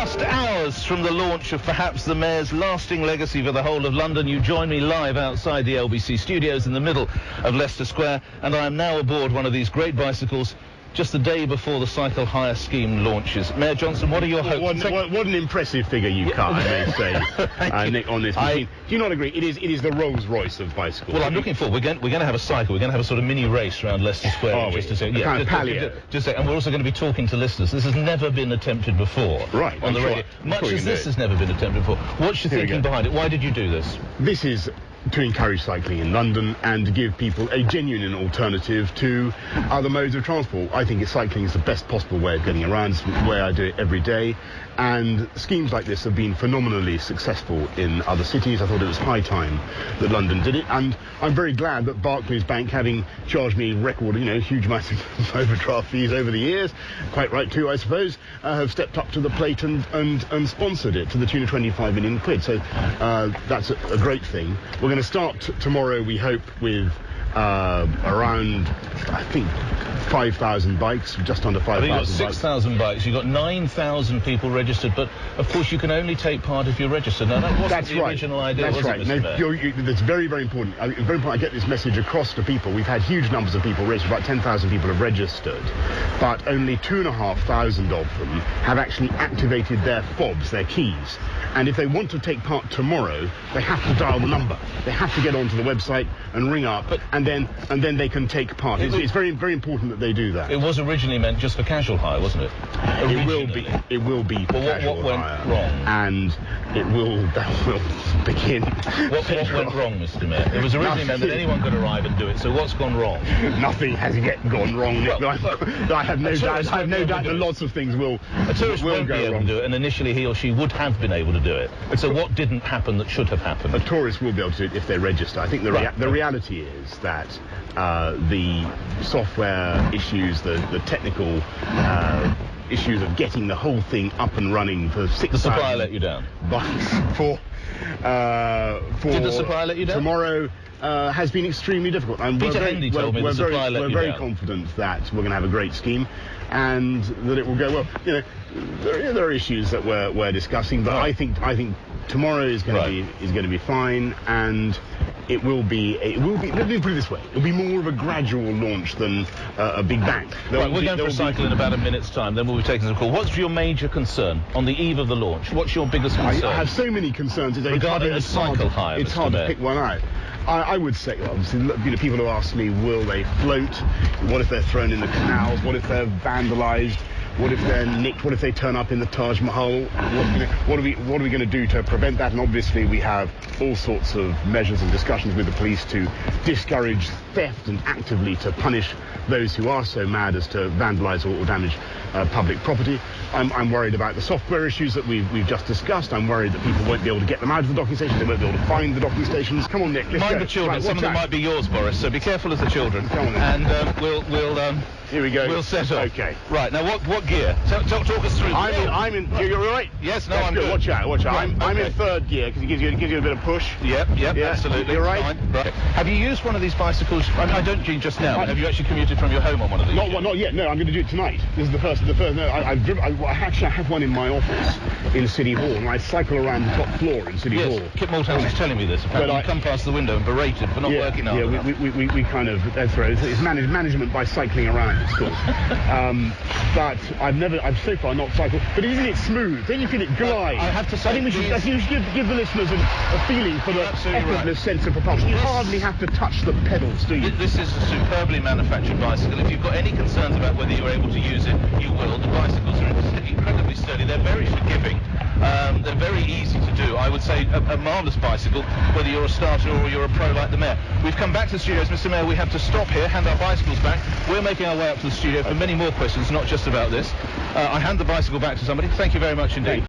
Just hours from the launch of perhaps the Mayor's lasting legacy for the whole of London, you join me live outside the LBC studios in the middle of Leicester Square, and I am now aboard one of these great bicycles just the day before the cycle hire scheme launches. Mayor Johnson, what are your hopes? What an impressive figure you cut, I may say, Nick, on this machine. Do you not agree? It is the Rolls Royce of bicycles. Well, I'm looking forward. We're going to have a cycle. We're going to have a sort of mini race around Leicester Square. Oh, just to say, yeah, kind of palio. Just say, and we're also going to be talking to listeners. This has never been attempted before. Right. On the radio. Much as this has never been attempted before. What's your thinking behind it? Why did you do this? This is to encourage cycling in London and to give people a genuine alternative to other modes of transport. I think cycling is the best possible way of getting around. It's the way I do it every day. And schemes like this have been phenomenally successful in other cities. I thought it was high time that London did it. And I'm very glad that Barclays Bank, having charged me record, huge amounts of overdraft fees over the years, quite right too, I suppose, have stepped up to the plate and sponsored it to the tune of 25 million quid. So that's a great thing. We're going to start tomorrow, we hope, with around, I think, 5,000 bikes, just under 5,000 bikes. You've got 6,000 bikes, you've got 9,000 people registered, but of course you can only take part if you're registered. Now that wasn't the original idea, was it, Mr. Mayor? That's very, very important. Very important I get this message across to people. We've had huge numbers of people registered, about 10,000 people have registered, but only 2,500 of them have actually activated their fobs, their keys. And if they want to take part tomorrow, they have to dial the number. They have to get onto the website and ring up, and then they can take part. It's very, very important that they do that. It was originally meant just for casual hire, wasn't it? It will be for casual what went hire. Wrong? And that will begin. What went wrong, Mr. Mayor? It was originally meant that anyone could arrive and do it, so what's gone wrong? Nothing has yet gone wrong. I have no doubt that lots of things will A tourist won't be able to do it, and initially he or she would have been able to do it. So what didn't happen that should have happened? A tourist will be able to do it if they register. I think the reality is that the software issues, the technical issues of getting the whole thing up and running for 6,000... The supplier let you down? Did the supplier let you down? Tomorrow has been extremely difficult. Peter Hendy told me the supplier let you down. We're very confident that we're going to have a great scheme and that it will go well. There are issues that we're discussing, but I think tomorrow is going to be fine, and it will be. Let me put it this way: it'll be more of a gradual launch than a big bang. We're going for a cycle in about a minute's time. Then we'll be taking some call. What's your major concern on the eve of the launch? What's your biggest concern? I have so many concerns. Regarding the cycle hire, it's hard to pick one out. I would say, obviously, people have asked me, will they float? What if they're thrown in the canals? What if they're vandalised? What if they're nicked? What if they turn up in the Taj Mahal? What are we going to do to prevent that? And obviously we have all sorts of measures and discussions with the police to discourage theft and actively to punish those who are so mad as to vandalise or damage public property. I'm worried about the software issues that we've just discussed. I'm worried that people won't be able to get them out of the docking stations. They won't be able to find the docking stations. Come on, Nick, let's Mind go. the children. Right, some of them might be yours, Boris, so be careful of the children. Come on, then. And we'll here we go. We'll set off. Okay. Right, now what gear? Talk us through. I'm in. You're right? Yes, no, That's I'm good. Watch out. Right, I'm in third gear because it gives you a bit of push. Yep, yeah, absolutely. You're right. Right. Have you used one of these bicycles? I don't just now. But have you actually commuted from your home on one of these? Not yet. No, I'm going to do it tonight. This is the first. No, I actually have one in my office in City Hall, and I cycle around the top floor in City Hall. Kip Malthouse is telling me this. Apparently, you come past the window and berated for not working hard enough. We kind of it's management by cycling around. It's called. But I've so far not cycled. But isn't it smooth? Don't you feel it glide? I have to say, I think we should give the listeners a feeling for the effortless sense of propulsion. You hardly have to touch the pedals, do you? This is a superbly manufactured bicycle. If you've got any concerns about whether you're able to use it, you will. The bicycles are incredibly sturdy. They're very forgiving. They're very easy to do. I would say a marvellous bicycle, whether you're a starter or you're a pro like the Mayor. We've come back to the studios, Mr. Mayor. We have to stop here, hand our bicycles back. We're making our way up to the studio for many more questions, not just about this. I hand the bicycle back to somebody. Thank you very much indeed.